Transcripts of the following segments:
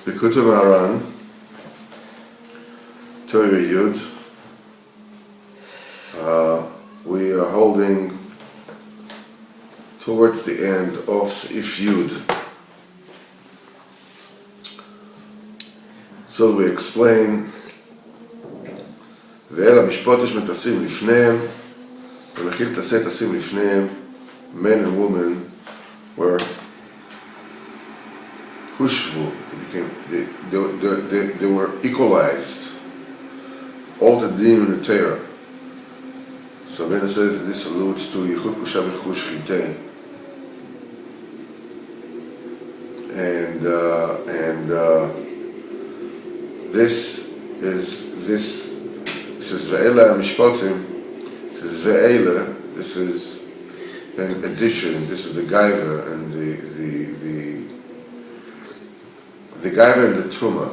Likutei Moharan, Torah Yud. We are holding towards the end of Seif Yud. So we explain, ואל המשפט יש מטסים לפניהם, ומכיל תעשה תשים לפניהם, men and women were hushvu, they were equalized, all the din in the Torah. So when it says that this alludes to Yichud Kusha B'chush Chitei, and this is Ve'ela Mishpatim, this is Ve'ela, this is an addition, this is the Gaiva and the Gaiva and the Tuma,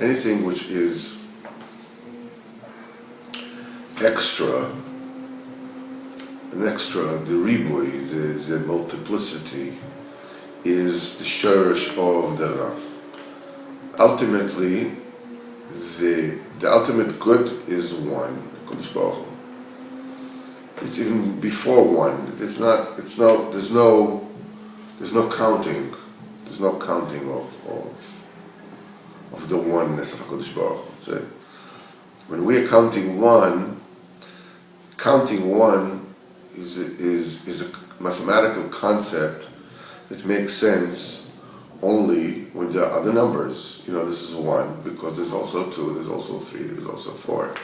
anything which is extra, the ribui, the multiplicity, is the shorish of the Ra. Ultimately, the ultimate good is one, Kodesh Baruch Hu. It's even before one. There's no counting. There's no counting of the oneness of Kodesh Baruch Hu. So when we are counting one is a mathematical concept that makes sense only when there are other numbers. This is one because there's also two, there's also three, there's also four.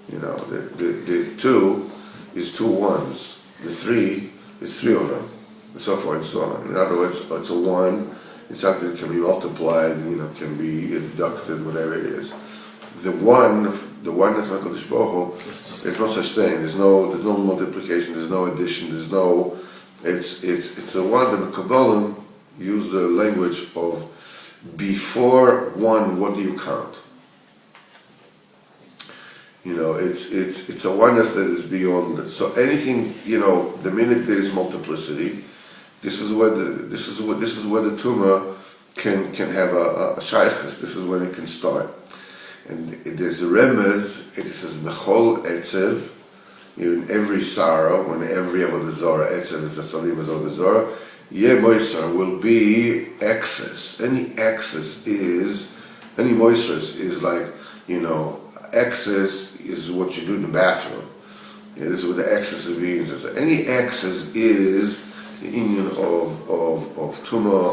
The two is two ones, the three is three of them, and so forth and so on. In other words, it's a one, it's something that can be multiplied, can be deducted, whatever it is. The oneness of HaKadosh Baruch Hu, there's no such thing. There's no multiplication. There's no addition. It's a one. The Kabbalah use the language of before one. What do you count? It's a oneness that is beyond. So anything, the minute there is multiplicity, this is where the tumah can have a shaykhus. This is when it can start. And there's a remez, it says, Bechol Etzev, in every sorrow, when every Avodah Zarah, Etzev is a Salim Avodah Zarah, Yeh Moisar will be excess. Any moisars is like, excess is what you do in the bathroom. This is what the excess of means. So any excess is the union of tumah,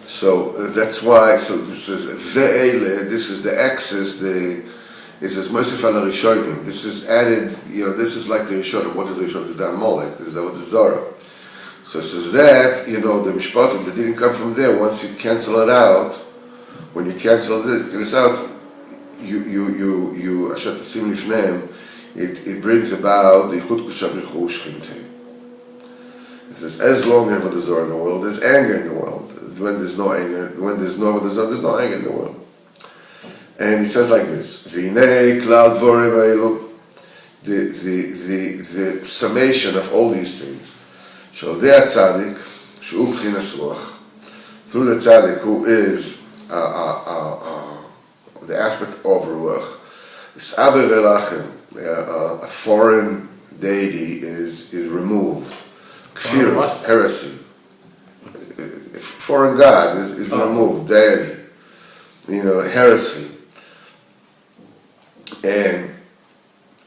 so that's why. So this is ve'ele. This is the excess. It says Mosif al Rishonim. This is added. This is like the Rishonim. What is the Rishonim? This is the Amalek. This is the Zara. So it says that the mishpatim that didn't come from there. Once you cancel it out, when you cancel this out, you ashat tasim lifneim. It brings about the Yichud Kusha B'chush Chitei. It says, as long as there's in the world, there's anger in the world. When there's no anger, there's no anger in the world. And he says like this: V'inei klal dvorim ha'elu, the summation of all these things. Shalodei tzaddik, she'u b'chinas ruach, through the tzaddik who is the aspect of ruach, Saber elachem, a foreign deity is removed. Kfirus, heresy. Foreign God is removed, deity. Heresy. And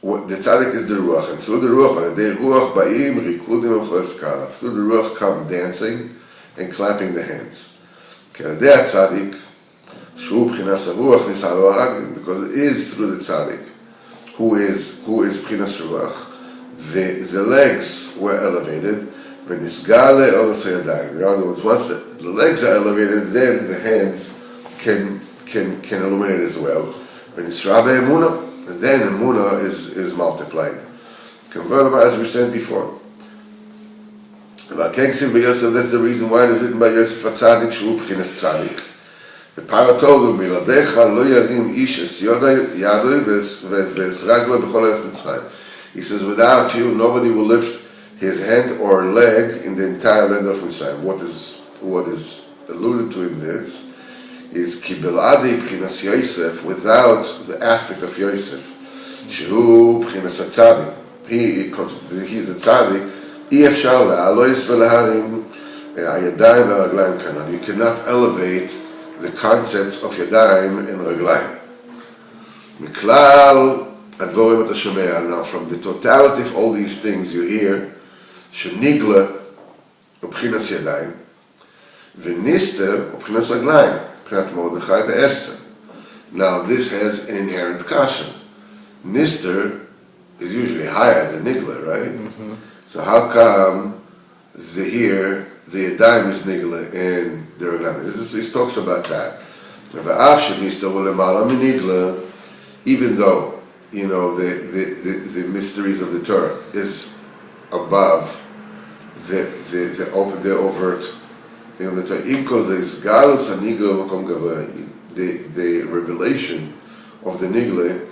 the tzaddik is the ruach, and through the ruach, and the ruach ba'im rikudim u'choskarav. Through the ruach come dancing and clapping the hands. The tzaddik, shu b'chinas haruach nisa lo haraglim, because it is through the tzaddik, who is b'chinas ruach. The legs were elevated. In other words, once the legs are elevated, then the hands can illuminate as well. And then Emunah is multiplied. As we said before. That's the reason why it is written by Yosef HaTzadik, Shu B'chinas Tzadik. The Parah told him, Miladecha lo yarim ish es yadoi v'es raglo b'chol eretz Mitzrayim. He says, without you, nobody will lift his hand or leg in the entire land of Mitzrayim. What is alluded to in this is ki beladi b'chinas Yosef, without the aspect of Yosef, shehu b'chinas hatzadik. He's a tzaddik. אי אפשר לעלויס ולהרים הידיים והרגליים כנ"ל. You cannot elevate the concepts of ידיים and רגליים. מכלל הדבורים אתה שומע. Now from the totality of all these things you hear שניגלה הוא בחינס ידיים וניסטר הוא בחינס רגליים, מבחינת מרדכי ואסתר. Now this has an inherent kasha. Nister is usually higher than Nigla, right? Mm-hmm. So how come the Yadayim is Nigla and the Reglam? He talks about that. Even though, you know, the mysteries of the Torah is above the overt thing of the Torah. The revelation of the Nigla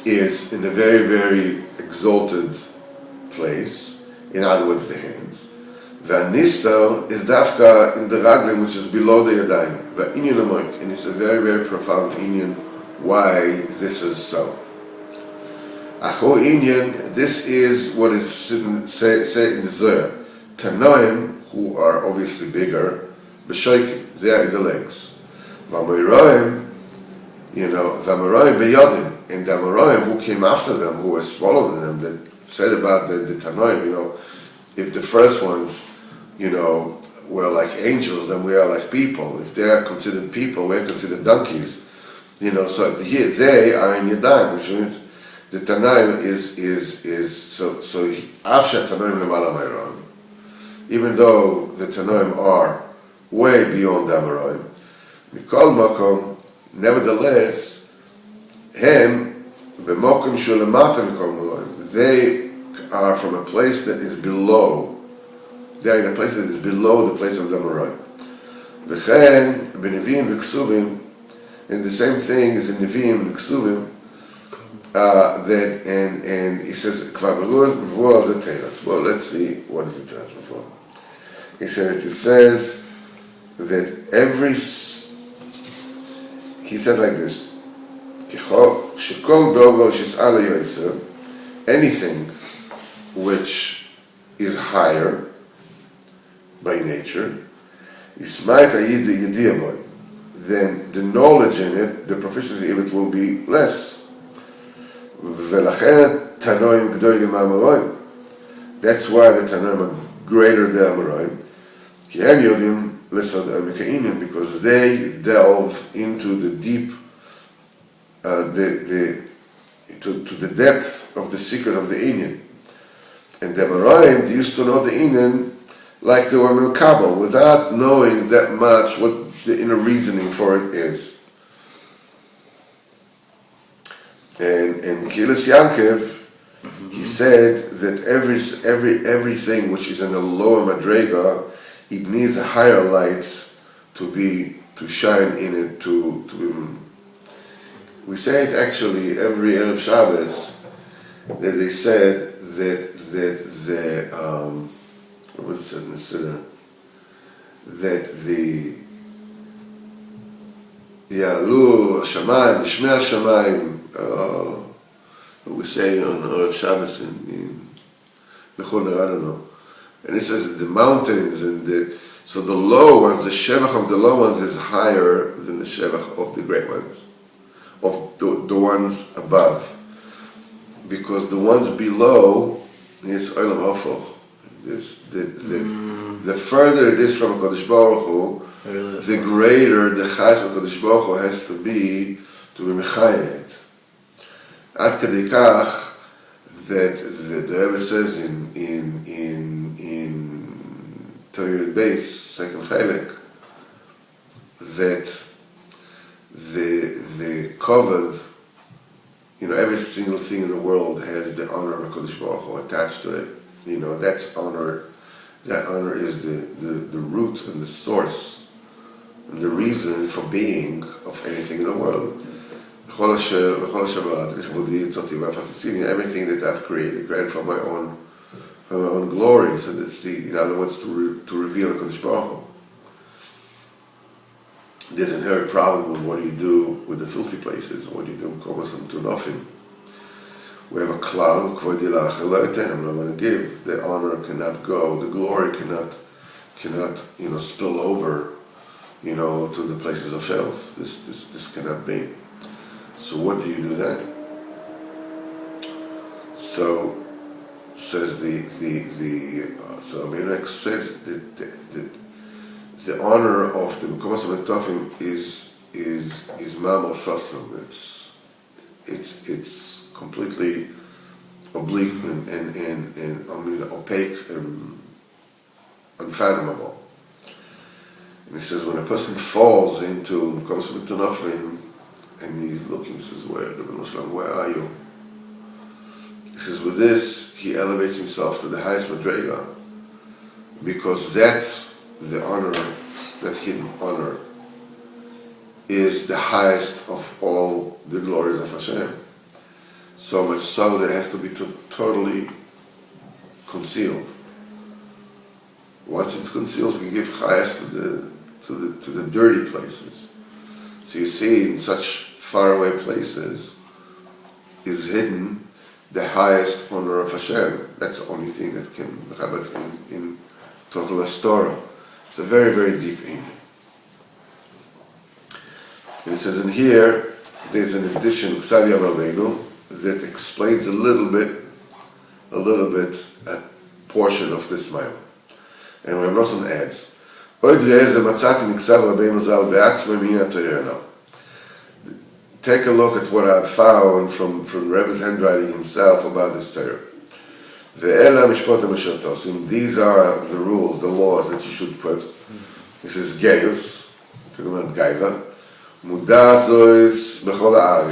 is in a very, very exalted place, in other words, the hands. V'anistar is dafka in the raglim, which is below the yadayim. V'inyan amoik, and it's a very, very profound inyan why this is so. Acho inyan, this is what is said in the Zohar. Tanoim, who are obviously bigger, b'shoikim, they are in the legs. V'amoyroim, you know, v'amoyroim beyodim, and the Amoraim who came after them, who were smaller than them, that said about the Tanoim, you know, if the first ones, you know, were like angels, then we are like people. If they are considered people, we are considered donkeys. You know, so here they are in Yadayim, which means the Tanoim is so Avsha Tanoim Lemala Mayron, even though the Tanoim are way beyond the Amoraim, Mikol Makom, nevertheless, Hem, b'mokim shulamata mikol maloim. They are from a place that is below. They are in a place that is below the place of the Amoraim. V'chen, b'nevim v'ksuvim, and the same thing is in Nevim and Ksuvim. That and he says kvar mevuah al zeteras. Well, let's see what does it tell us before. He said it says that he said like this. Anything which is higher by nature, then the knowledge in it, the proficiency of it will be less. That's why the Tanoim are greater than Amoraim, because they delve into the deep to the depth of the secret of the Inyan. And the Amoraim used to know the Inyan like they were Melkabel, without knowing that much what the inner reasoning for it is. And Kilis Yankev, he said that everything which is in a lower Madrega, it needs a higher light to shine in it, we say it actually every Erev Shabbos, that they said that what was it said in the Siddur? That the Ya'alu Shamayim, Nishmei Shamayim, we say on Erev Shabbos in Bechol Ner, I don't know. And it says that the mountains and so the low ones, the Shevach of the low ones is higher than the Shevach of the great ones, of the ones above. Because the ones below is Olam Ofoch. The further it is from Kodesh Baruch Hu, the greater the Chais of Kodesh Baruch Hu has to be Mechayet. Ad Kadei Kach, that the Rebbe says in Torah base, second Chelek, that the covered, every single thing in the world has the honor of HaKadosh Baruch Hu attached to it. That's honor. That honor is the root and the source and the reason for being of anything in the world. Everything that I've created for my own our own glory. So that's in other words, to reveal the Kodesh Baruch Hu. There's an inherent problem with what do you do with the filthy places, what do you do to nothing. We have a klal, I'm not going to give. The honor cannot go, the glory cannot spill over, to the places of filth. This cannot be. So what do you do then? So says so Abimelech says that the honor of the Mekomos HaMetofim is Mamal Sasam. It's completely oblique and opaque and unfathomable. And he says when a person falls into Mekomos HaMetofim and he's looking, he says, where are you? He says with this he elevates himself to the highest madrega, because that's the honor, that hidden honor, is the highest of all the glories of Hashem. So much so that it has to be totally concealed. Once it's concealed, we give highest to the dirty places. So you see, in such faraway places is hidden the highest honor of Hashem. That's the only thing that can happen in total Astora. It's a very, very deep meaning. And it says in here, there's an addition, Ksavya Rabbeinu, that explains a little bit, a portion of this mile. And Rav Nosson adds, take a look at what I've found from Rebbe's handwriting himself about this Torah. These are the rules, the laws that you should put. This is Gaius, talking about Gaiva.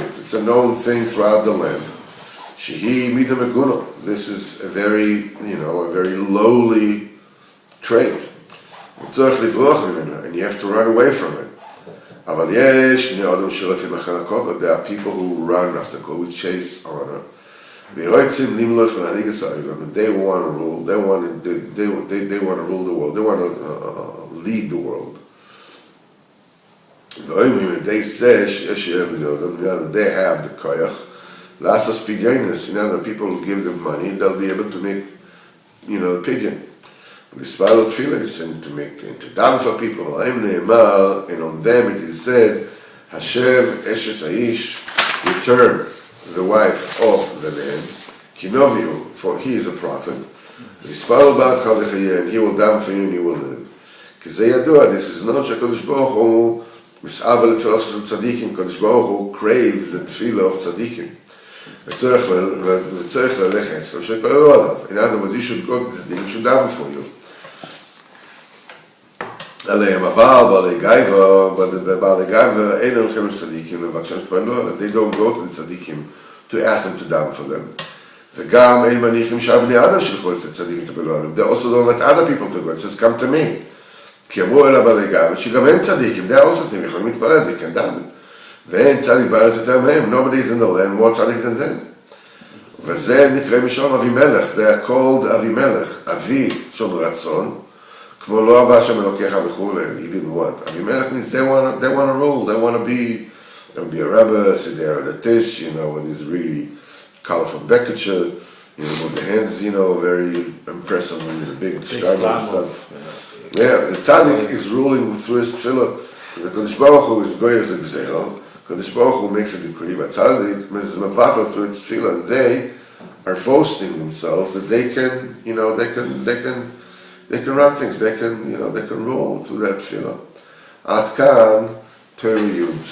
It's a known thing throughout the land. This is a very lowly trait. And you have to run away from it. There are people who run after God, who chase honor. They want to rule. They want to rule the world. They want to lead the world. They say they have the koyach. Lasas pidyonis. The people who give them money, they'll be able to make, pidyon. L'sparot tefillos, and to daven for people. And on them it is said, Hashem eshes aish, return the wife of the man, Kinoviu, for he is a prophet. L'sparot ba'atcha v'chayeh, and he will daven for you and you will live. K'zeh yadua, this is not Kodesh Baruch Hu mis'avel tefillos of tzadikim. Kodesh Baruch Hu craves the tefillah of tzadikim. In other words, you should go to tzadikim, he should daven for you. But they don't go to the tzaddikim to ask them to daven for them. They also don't let other people to go. It says, come to me. They are also they can daven. Nobody is in the land more tzaddik than them. They are called Avimelech, Avi Shom Ratzon. He didn't want. Avimelech means they want to rule. They want to be a rabbi, sit there on a tish, with his really colorful beketcher, with the hands, very impressive, with the big struggle and stuff. Yeah, the tzaddik is ruling through his tefillah. The Kodesh Baruch Hu is goyes exero. Kodesh Baruch Hu makes a decree, but tzaddik is mevatel through its tefillah, and they are boasting themselves that they can, they can run things, they can rule through that tefillah. Ad kan, Torah Yud.